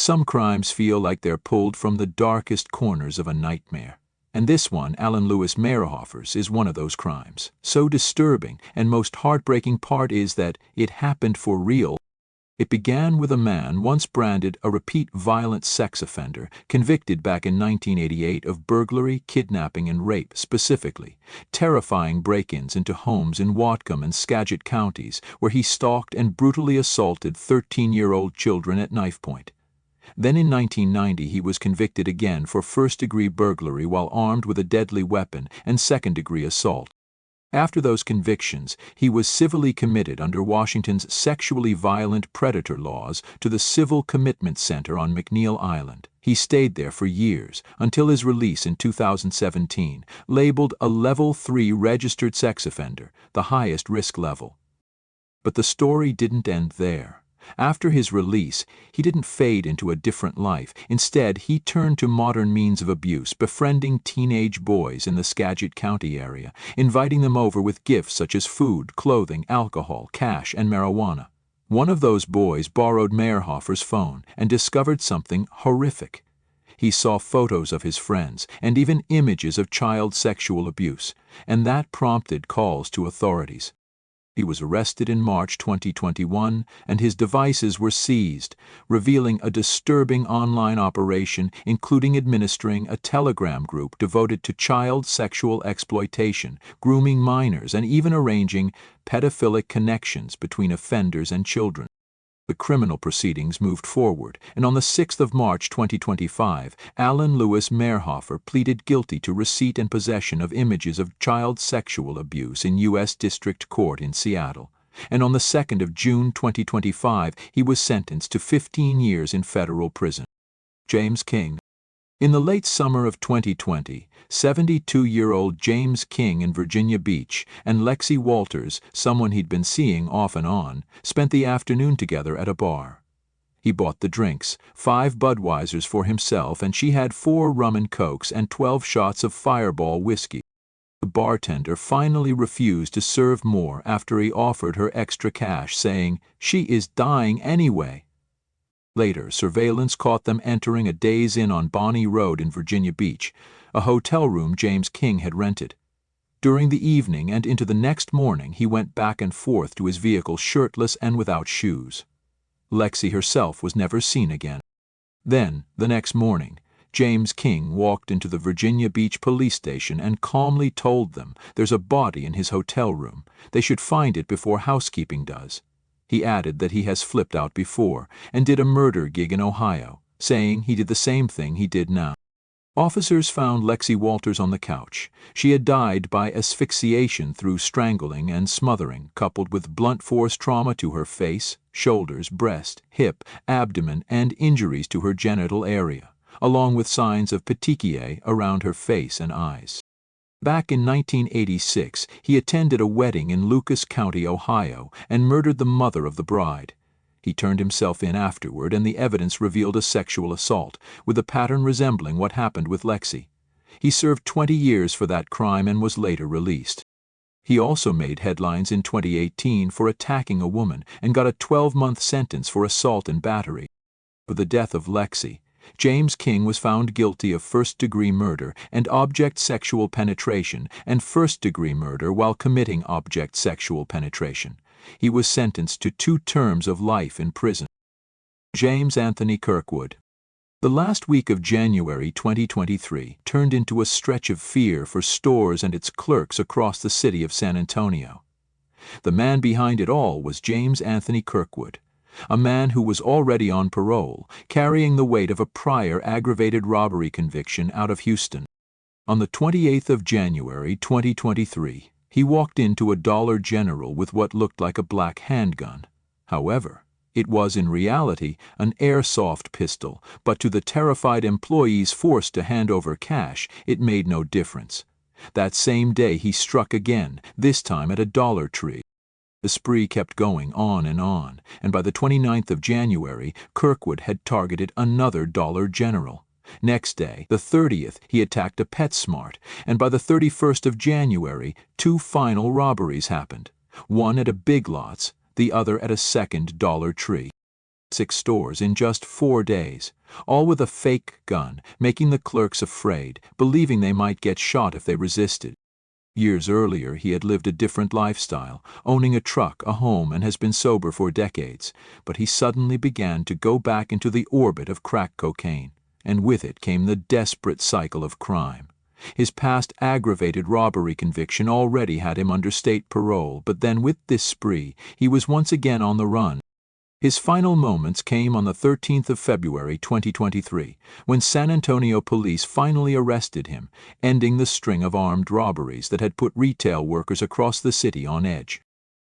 Some crimes feel like they're pulled from the darkest corners of a nightmare. And this one, Alan Lewis Meyerhofer's, is one of those crimes. So disturbing, and most heartbreaking part is that it happened for real. It began with a man once branded a repeat violent sex offender, convicted back in 1988 of burglary, kidnapping, and rape specifically, terrifying break-ins into homes in Whatcom and Skagit counties where he stalked and brutally assaulted 13-year-old children at knife point. Then in 1990 he was convicted again for first-degree burglary while armed with a deadly weapon and second-degree assault. After those convictions, he was civilly committed under Washington's sexually violent predator laws to the Civil Commitment Center on McNeil Island. He stayed there for years, until his release in 2017, labeled a Level 3 registered sex offender, the highest risk level. But the story didn't end there. After his release, he didn't fade into a different life. Instead, he turned to modern means of abuse, befriending teenage boys in the Skagit County area, inviting them over with gifts such as food, clothing, alcohol, cash, and marijuana. One of those boys borrowed Meyerhofer's phone and discovered something horrific. He saw photos of his friends and even images of child sexual abuse, and that prompted calls to authorities. He was arrested in March 2021, and his devices were seized, revealing a disturbing online operation including administering a Telegram group devoted to child sexual exploitation, grooming minors, and even arranging pedophilic connections between offenders and children. The criminal proceedings moved forward, and on the 6th of March 2025, Alan Lewis Meyerhofer pleaded guilty to receipt and possession of images of child sexual abuse in U.S. District Court in Seattle. And on the 2nd of June 2025, he was sentenced to 15 years in federal prison. James King. In the late summer of 2020, 72-year-old James King in Virginia Beach and Lexi Walters, someone he'd been seeing off and on, spent the afternoon together at a bar. He bought the drinks, 5 Budweisers for himself, and she had 4 rum and cokes and 12 shots of Fireball whiskey. The bartender finally refused to serve more after he offered her extra cash, saying, "She is dying anyway." Later, surveillance caught them entering a Days Inn on Bonnie Road in Virginia Beach, a hotel room James King had rented. During the evening and into the next morning, he went back and forth to his vehicle shirtless and without shoes. Lexi herself was never seen again. Then, the next morning, James King walked into the Virginia Beach police station and calmly told them there's a body in his hotel room. They should find it before housekeeping does. He added that he has flipped out before and did a murder gig in Ohio, saying he did the same thing he did now. Officers found Lexi Walters on the couch. She had died by asphyxiation through strangling and smothering, coupled with blunt force trauma to her face, shoulders, breast, hip, abdomen, and injuries to her genital area, along with signs of petechiae around her face and eyes. Back in 1986, he attended a wedding in Lucas County, Ohio, and murdered the mother of the bride. He turned himself in afterward, and the evidence revealed a sexual assault, with a pattern resembling what happened with Lexi. He served 20 years for that crime and was later released. He also made headlines in 2018 for attacking a woman and got a 12-month sentence for assault and battery. For the death of Lexi, James King was found guilty of first-degree murder and object sexual penetration and first-degree murder while committing object sexual penetration. He was sentenced to 2 terms of life in prison. James Anthony Kirkwood. The last week of January 2023 turned into a stretch of fear for stores and its clerks across the city of San Antonio. The man behind it all was James Anthony Kirkwood, a man who was already on parole, carrying the weight of a prior aggravated robbery conviction out of Houston. On the 28th of January 2023, he walked into a Dollar General with what looked like a black handgun. However, it was in reality an airsoft pistol, but to the terrified employees forced to hand over cash, it made no difference. That same day he struck again, this time at a Dollar Tree. The spree kept going on, and by the 29th of January, Kirkwood had targeted another Dollar General. Next day, the 30th, he attacked a PetSmart, and by the 31st of January, 2 final robberies happened, one at a Big Lots, the other at a second Dollar Tree. 6 stores in just 4 days, all with a fake gun, making the clerks afraid, believing they might get shot if they resisted. Years earlier, he had lived a different lifestyle, owning a truck, a home, and has been sober for decades, but he suddenly began to go back into the orbit of crack cocaine, and with it came the desperate cycle of crime. His past aggravated robbery conviction already had him under state parole, but then with this spree, he was once again on the run. His final moments came on the 13th of February 2023, when San Antonio police finally arrested him, ending the string of armed robberies that had put retail workers across the city on edge.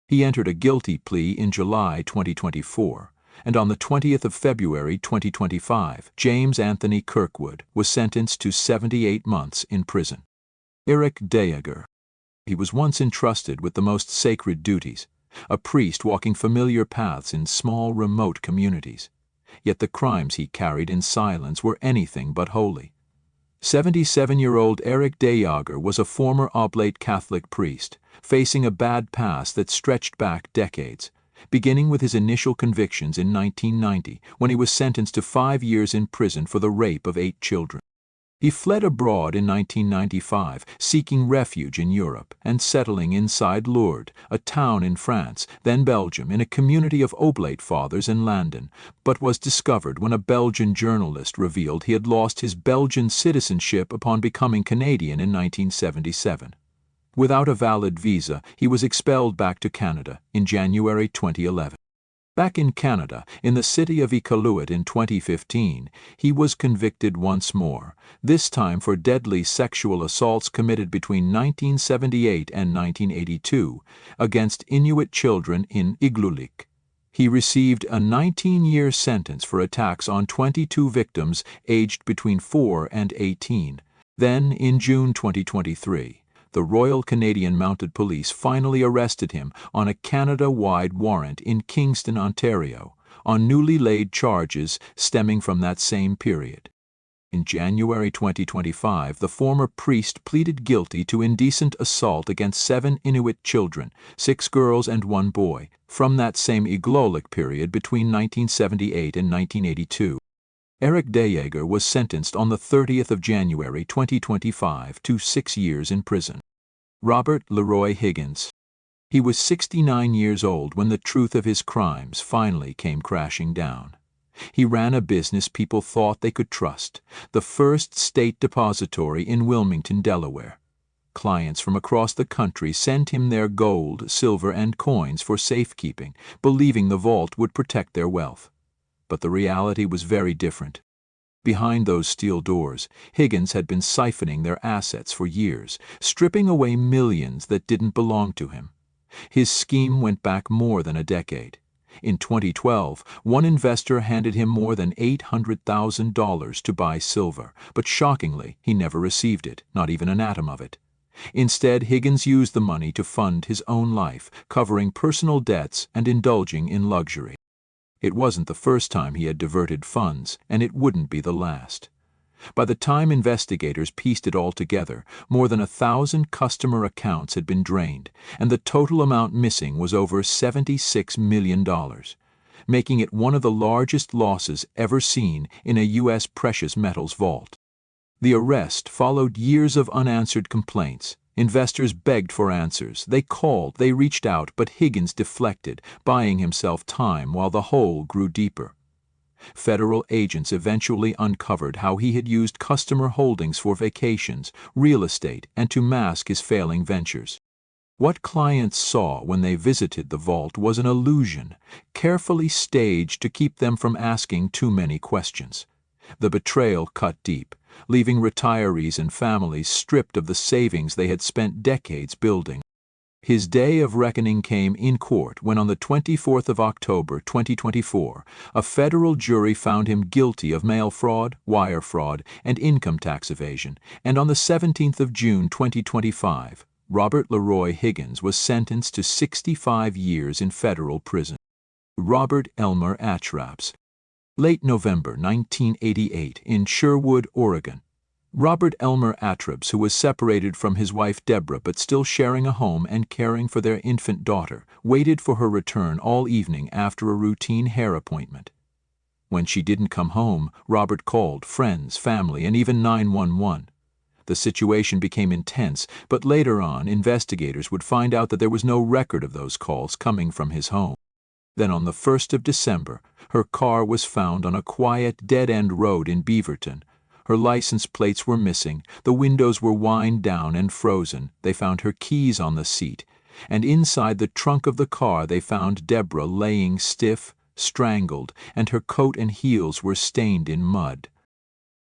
He entered a guilty plea in July 2024, and on the 20th of February 2025, James Anthony Kirkwood was sentenced to 78 months in prison. Eric Deager. He was once entrusted with the most sacred duties, a priest walking familiar paths in small, remote communities. Yet the crimes he carried in silence were anything but holy. 77-year-old Eric Deager was a former Oblate Catholic priest, facing a bad past that stretched back decades, beginning with his initial convictions in 1990, when he was sentenced to 5 years in prison for the rape of 8 children. He fled abroad in 1995, seeking refuge in Europe and settling inside Lourdes, a town in France, then Belgium, in a community of Oblate fathers in Landen, but was discovered when a Belgian journalist revealed he had lost his Belgian citizenship upon becoming Canadian in 1977. Without a valid visa, he was expelled back to Canada in January 2011. Back in Canada, in the city of Iqaluit in 2015, he was convicted once more, this time for deadly sexual assaults committed between 1978 and 1982 against Inuit children in Iqaluit. He received a 19-year sentence for attacks on 22 victims aged between 4 and 18. Then, in June 2023, the Royal Canadian Mounted Police finally arrested him on a Canada-wide warrant in Kingston, Ontario, on newly laid charges stemming from that same period. In January 2025, the former priest pleaded guilty to indecent assault against 7 Inuit children, 6 girls and 1 boy, from that same Iqaluit period between 1978 and 1982. Eric Deager was sentenced on the 30th of January 2025 to 6 years in prison. Robert Leroy Higgins. He was 69 years old when the truth of his crimes finally came crashing down. He ran a business people thought they could trust, the First State Depository in Wilmington, Delaware. Clients from across the country sent him their gold, silver, and coins for safekeeping, believing the vault would protect their wealth. But the reality was very different. Behind those steel doors, Higgins had been siphoning their assets for years, stripping away millions that didn't belong to him. His scheme went back more than a decade. In 2012, one investor handed him more than $800,000 to buy silver, but shockingly, he never received it, not even an atom of it. Instead, Higgins used the money to fund his own life, covering personal debts and indulging in luxury. It wasn't the first time he had diverted funds, and it wouldn't be the last. By the time investigators pieced it all together, more than 1,000 customer accounts had been drained, and the total amount missing was over $76 million, making it one of the largest losses ever seen in a U.S. precious metals vault. The arrest followed years of unanswered complaints. Investors begged for answers. They called, they reached out, but Higgins deflected, buying himself time while the hole grew deeper. Federal agents eventually uncovered how he had used customer holdings for vacations, real estate, and to mask his failing ventures. What clients saw when they visited the vault was an illusion, carefully staged to keep them from asking too many questions. The betrayal cut deep, leaving retirees and families stripped of the savings they had spent decades building. His day of reckoning came in court when on the 24th of October 2024, a federal jury found him guilty of mail fraud, wire fraud, and income tax evasion, and on the 17th of June 2025, Robert Leroy Higgins was sentenced to 65 years in federal prison. Robert Elmer Atraps. Late November 1988 in Sherwood, Oregon. Robert Elmer Atraps, who was separated from his wife Deborah but still sharing a home and caring for their infant daughter, waited for her return all evening after a routine hair appointment. When she didn't come home, Robert called friends, family, and even 911. The situation became intense, but later on, investigators would find out that there was no record of those calls coming from his home. Then on the 1st of December, her car was found on a quiet, dead-end road in Beaverton. Her license plates were missing, the windows were wind down and frozen, they found her keys on the seat, and inside the trunk of the car they found Deborah laying stiff, strangled, and her coat and heels were stained in mud.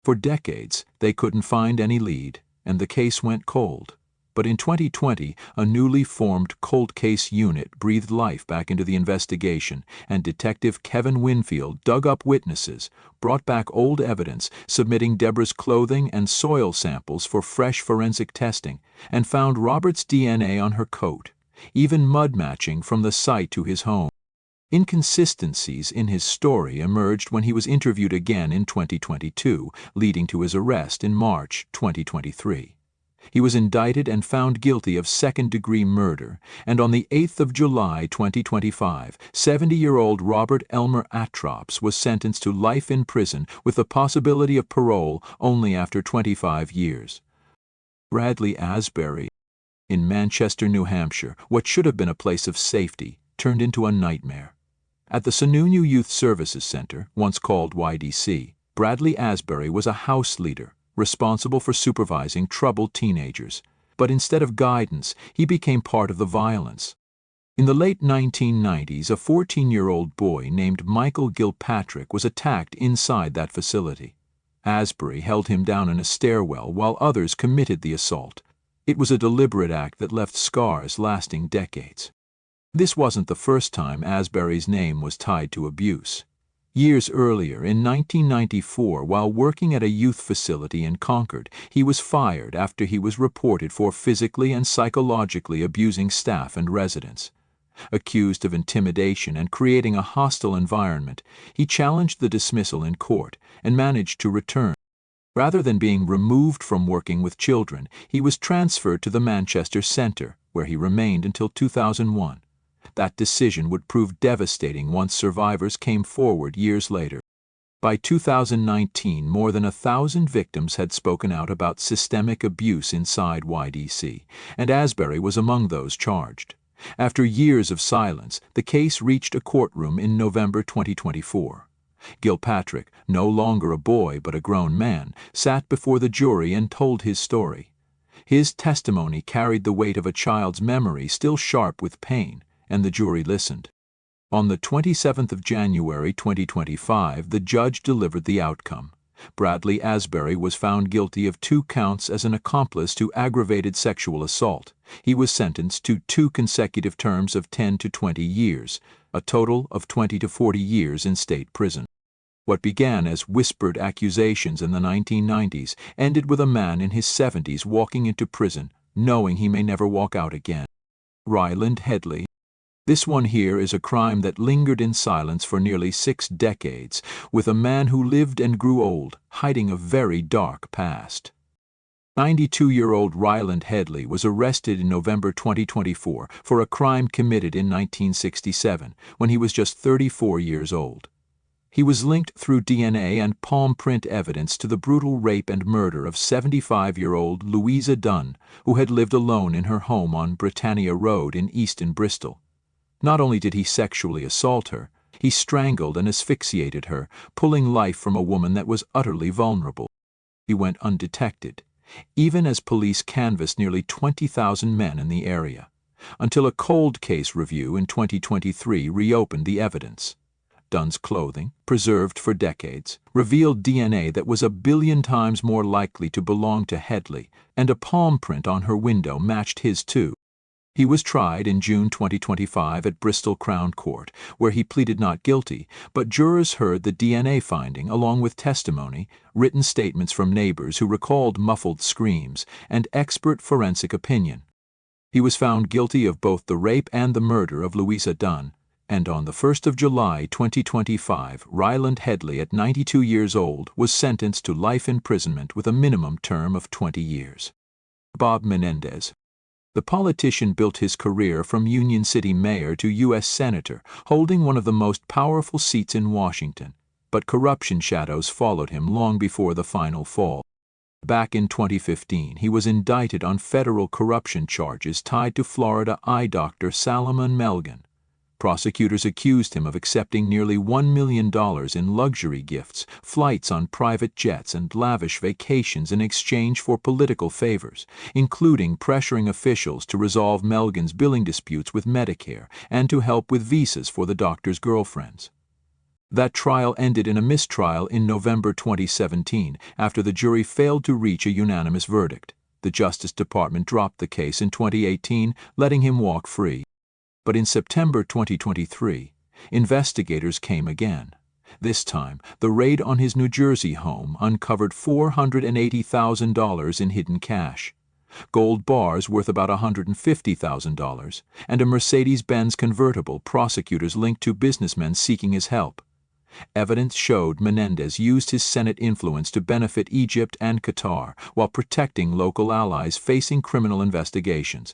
For decades, they couldn't find any lead, and the case went cold. But in 2020, a newly formed cold case unit breathed life back into the investigation, and Detective Kevin Winfield dug up witnesses, brought back old evidence, submitting Deborah's clothing and soil samples for fresh forensic testing, and found Robert's DNA on her coat, even mud matching from the site to his home. Inconsistencies in his story emerged when he was interviewed again in 2022, leading to his arrest in March 2023. He was indicted and found guilty of second-degree murder, and on the 8th of July 2025, 70-year-old Robert Elmer Atrops was sentenced to life in prison with the possibility of parole only after 25 years. Bradley Asbury, in Manchester, New Hampshire, what should have been a place of safety, turned into a nightmare. At the Sununu Youth Services Center, once called YDC, Bradley Asbury was a house leader, responsible for supervising troubled teenagers, but instead of guidance, he became part of the violence. In the late 1990s, a 14-year-old boy named Michael Gilpatrick was attacked inside that facility. Asbury held him down in a stairwell while others committed the assault. It was a deliberate act that left scars lasting decades. This wasn't the first time Asbury's name was tied to abuse. Years earlier, in 1994, while working at a youth facility in Concord, he was fired after he was reported for physically and psychologically abusing staff and residents. Accused of intimidation and creating a hostile environment, he challenged the dismissal in court and managed to return. Rather than being removed from working with children, he was transferred to the Manchester Centre, where he remained until 2001. That decision would prove devastating once survivors came forward years later. By 2019, more than 1,000 victims had spoken out about systemic abuse inside YDC, and Asbury was among those charged. After years of silence, the case reached a courtroom in November 2024. Gilpatrick, no longer a boy but a grown man, sat before the jury and told his story. His testimony carried the weight of a child's memory still sharp with pain, and the jury listened. On the 27th of January 2025, the judge delivered the outcome. Bradley Asbury was found guilty of 2 counts as an accomplice to aggravated sexual assault. He was sentenced to 2 consecutive terms of 10 to 20 years, a total of 20 to 40 years in state prison. What began as whispered accusations in the 1990s ended with a man in his 70s walking into prison, knowing he may never walk out again. Ryland Headley. This one here is a crime that lingered in silence for nearly 6 decades, with a man who lived and grew old, hiding a very dark past. 92-year-old Ryland Headley was arrested in November 2024 for a crime committed in 1967, when he was just 34 years old. He was linked through DNA and palm print evidence to the brutal rape and murder of 75-year-old Louisa Dunn, who had lived alone in her home on Britannia Road in Easton, Bristol. Not only did he sexually assault her, he strangled and asphyxiated her, pulling life from a woman that was utterly vulnerable. He went undetected, even as police canvassed nearly 20,000 men in the area, until a cold case review in 2023 reopened the evidence. Dunn's clothing, preserved for decades, revealed DNA that was 1 billion times more likely to belong to Headley, and a palm print on her window matched his too. He was tried in June 2025 at Bristol Crown Court, where he pleaded not guilty, but jurors heard the DNA finding along with testimony, written statements from neighbors who recalled muffled screams, and expert forensic opinion. He was found guilty of both the rape and the murder of Louisa Dunn, and on the 1st of July 2025, Ryland Headley, at 92 years old, was sentenced to life imprisonment with a minimum term of 20 years. Bob Menendez. The politician built his career from Union City mayor to U.S. senator, holding one of the most powerful seats in Washington. but corruption shadows followed him long before the final fall. Back in 2015, he was indicted on federal corruption charges tied to Florida eye doctor Salomon Melgen. Prosecutors accused him of accepting nearly $1 million in luxury gifts, flights on private jets, and lavish vacations in exchange for political favors, including pressuring officials to resolve Melgen's billing disputes with Medicare and to help with visas for the doctor's girlfriends. That trial ended in a mistrial in November 2017 after the jury failed to reach a unanimous verdict. The Justice Department dropped the case in 2018, letting him walk free. But in September 2023, investigators came again. This time, the raid on his New Jersey home uncovered $480,000 in hidden cash, gold bars worth about $150,000, and a Mercedes-Benz convertible prosecutors linked to businessmen seeking his help. Evidence showed Menendez used his Senate influence to benefit Egypt and Qatar while protecting local allies facing criminal investigations.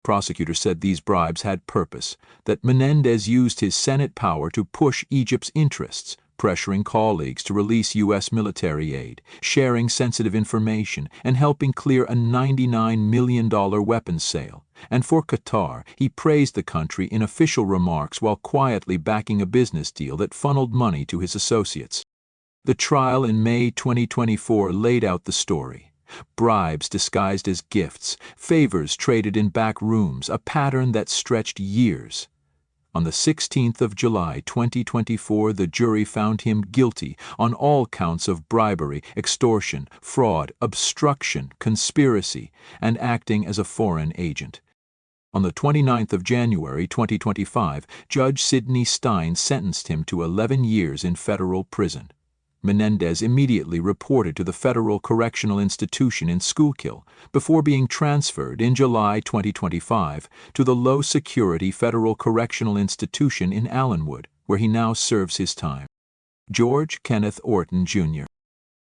Prosecutors said these bribes had purpose, that Menendez used his Senate power to push Egypt's interests, pressuring colleagues to release U.S. military aid, sharing sensitive information, and helping clear a $99 million weapons sale. And for Qatar, he praised the country in official remarks while quietly backing a business deal that funneled money to his associates. The trial in May 2024 laid out the story. Bribes disguised as gifts, favors traded in back rooms, a pattern that stretched years. On the 16th of July 2024, the jury found him guilty on all counts of bribery, extortion, fraud, obstruction, conspiracy, and acting as a foreign agent. On the 29th of January 2025, Judge Sidney Stein sentenced him to 11 years in federal prison. Menendez immediately reported to the Federal Correctional Institution in Schuylkill before being transferred in July 2025 to the low-security Federal Correctional Institution in Allenwood, where he now serves his time. George Kenneth Orton, Jr.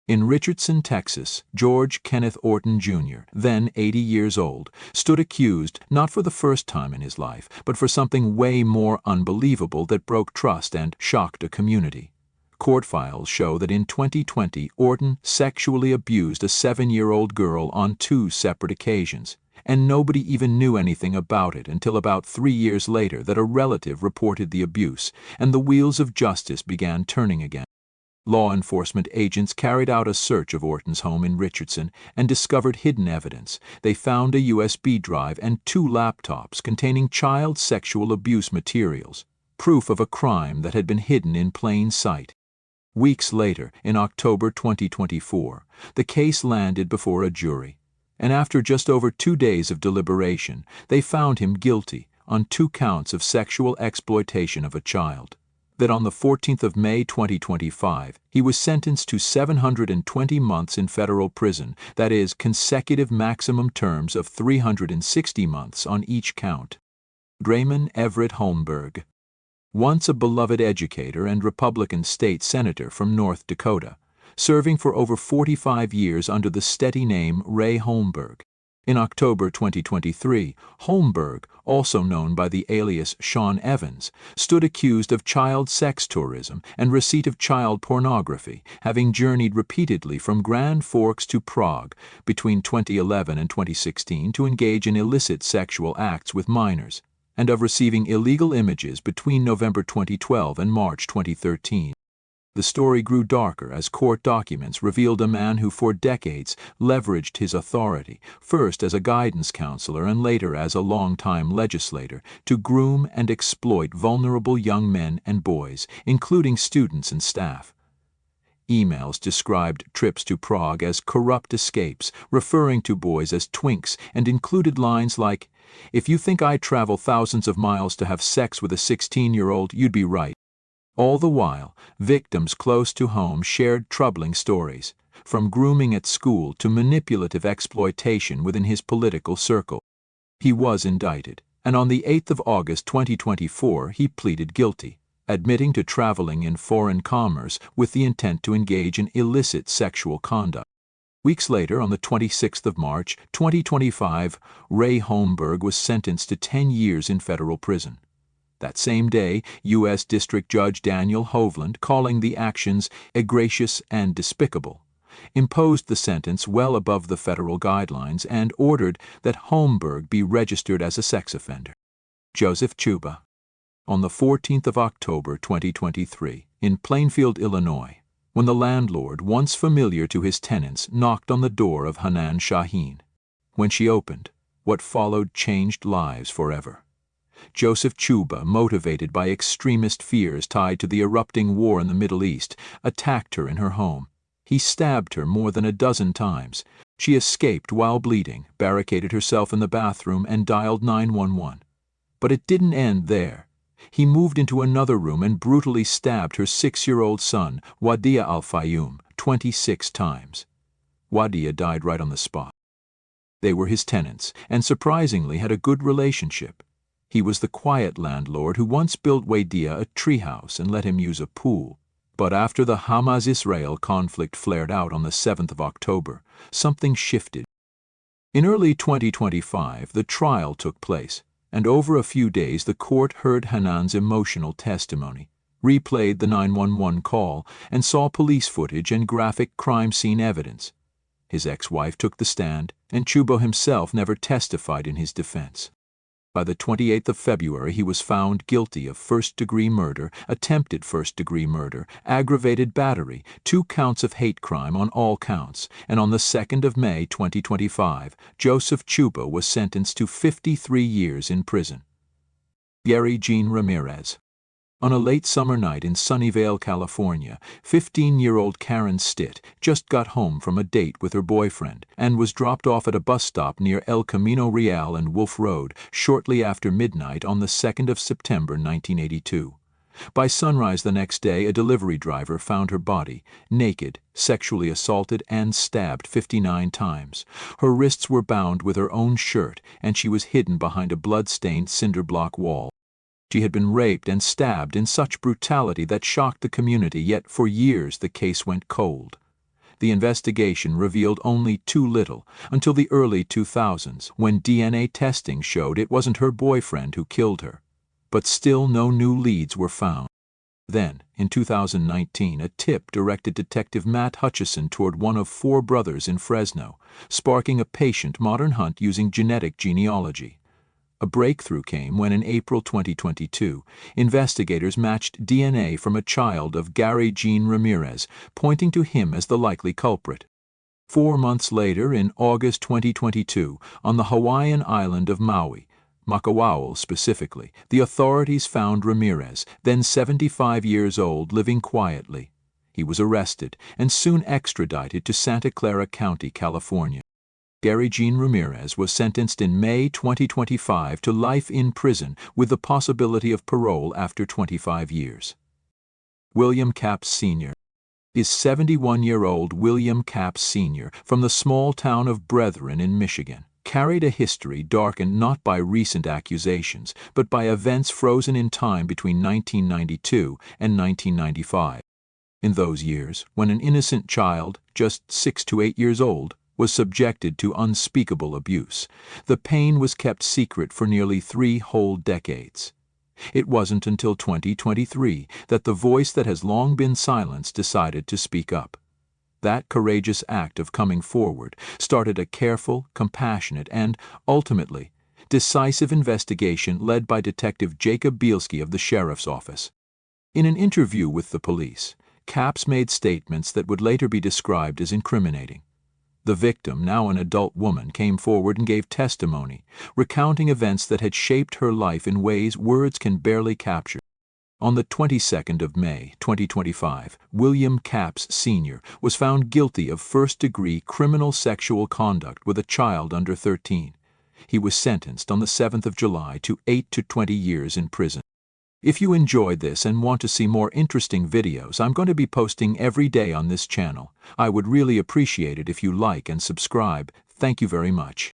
In Richardson, Texas, George Kenneth Orton, Jr., then 80 years old, stood accused not for the first time in his life, but for something way more unbelievable that broke trust and shocked a community. Court files show that in 2020, Orton sexually abused a 7-year-old girl on 2 separate occasions, and nobody even knew anything about it until about 3 years later that a relative reported the abuse, and the wheels of justice began turning again. Law enforcement agents carried out a search of Orton's home in Richardson and discovered hidden evidence. They found a USB drive and 2 laptops containing child sexual abuse materials, proof of a crime that had been hidden in plain sight. Weeks later, in October 2024, the case landed before a jury, and after just over 2 days of deliberation, they found him guilty on 2 counts of sexual exploitation of a child. That on the 14th of May 2025, he was sentenced to 720 months in federal prison, that is, consecutive maximum terms of 360 months on each count. Draymond Everett Holmberg. Once a beloved educator and Republican state senator from North Dakota, serving for over 45 years under the steady name Ray Holmberg. In October 2023, Holmberg, also known by the alias Sean Evans, stood accused of child sex tourism and receipt of child pornography, having journeyed repeatedly from Grand Forks to Prague between 2011 and 2016 to engage in illicit sexual acts with minors, and of receiving illegal images between November 2012 and March 2013. The story grew darker as court documents revealed a man who for decades leveraged his authority, first as a guidance counselor and later as a longtime legislator, to groom and exploit vulnerable young men and boys, including students and staff. Emails described trips to Prague as corrupt escapes, referring to boys as twinks, and included lines like, "If you think I travel thousands of miles to have sex with a 16-year-old, you'd be right." All the while, victims close to home shared troubling stories, from grooming at school to manipulative exploitation within his political circle. He was indicted, and on the 8th of August 2024 he pleaded guilty, admitting to traveling in foreign commerce with the intent to engage in illicit sexual conduct. Weeks later, on the 26th of March 2025, Ray Holmberg was sentenced to 10 years in federal prison. That same day, U.S. District Judge Daniel Hovland, calling the actions egregious and despicable, imposed the sentence well above the federal guidelines and ordered that Holmberg be registered as a sex offender. Joseph Chuba. On the 14th of October 2023, in Plainfield, Illinois, when the landlord, once familiar to his tenants, knocked on the door of Hanan Shaheen. When she opened, what followed changed lives forever. Joseph Chuba, motivated by extremist fears tied to the erupting war in the Middle East, attacked her in her home. He stabbed her more than a dozen times. She escaped while bleeding, barricaded herself in the bathroom, and dialed 911. But it didn't end there. He moved into another room and brutally stabbed her 6-year-old son, Wadia Al-Fayoum, 26 times. Wadia died right on the spot. They were his tenants, and surprisingly had a good relationship. He was the quiet landlord who once built Wadia a treehouse and let him use a pool. But after the Hamas-Israel conflict flared out on the 7th of October, something shifted. In early 2025, the trial took place, and over a few days the court heard Hanan's emotional testimony, replayed the 911 call, and saw police footage and graphic crime scene evidence. His ex-wife took the stand, and Chuba himself never testified in his defense. By the 28th of February, he was found guilty of first-degree murder, attempted first-degree murder, aggravated battery, 2 counts of hate crime on all counts, and on the 2nd of May 2025, Joseph Chuba was sentenced to 53 years in prison. Gary Jean Ramirez. On a late summer night in Sunnyvale, California, 15-year-old Karen Stitt just got home from a date with her boyfriend and was dropped off at a bus stop near El Camino Real and Wolf Road shortly after midnight on the 2nd of September 1982. By sunrise the next day, a delivery driver found her body, naked, sexually assaulted, and stabbed 59 times. Her wrists were bound with her own shirt, and she was hidden behind a blood-stained cinder block wall. She had been raped and stabbed in such brutality that shocked the community, yet for years the case went cold. The investigation revealed only too little until the early 2000s, when DNA testing showed it wasn't her boyfriend who killed her. But still no new leads were found. Then, in 2019, a tip directed Detective Matt Hutchison toward one of 4 brothers in Fresno, sparking a patient modern hunt using genetic genealogy. A breakthrough came when in April 2022, investigators matched DNA from a child of Gary Jean Ramirez, pointing to him as the likely culprit. 4 months later, in August 2022, on the Hawaiian island of Maui, Makawao specifically, the authorities found Ramirez, then 75 years old, living quietly. He was arrested and soon extradited to Santa Clara County, California. Gary Jean Ramirez was sentenced in May 2025 to life in prison with the possibility of parole after 25 years. William Capps Sr. is 71-year-old William Capps Sr. from the small town of Brethren in Michigan, carried a history darkened not by recent accusations, but by events frozen in time between 1992 and 1995. In those years, when an innocent child, just 6 to 8 years old, was subjected to unspeakable abuse, the pain was kept secret for nearly 3 whole decades. It wasn't until 2023 that the voice that has long been silenced decided to speak up. That courageous act of coming forward started a careful, compassionate, and, ultimately, decisive investigation led by Detective Jacob Bielski of the Sheriff's Office. In an interview with the police, Capps made statements that would later be described as incriminating. The victim, now an adult woman, came forward and gave testimony, recounting events that had shaped her life in ways words can barely capture. On the 22nd of May, 2025, William Capps Sr. was found guilty of first-degree criminal sexual conduct with a child under 13. He was sentenced on the 7th of July to 8 to 20 years in prison. If you enjoyed this and want to see more interesting videos, I'm going to be posting every day on this channel. I would really appreciate it if you like and subscribe. Thank you very much.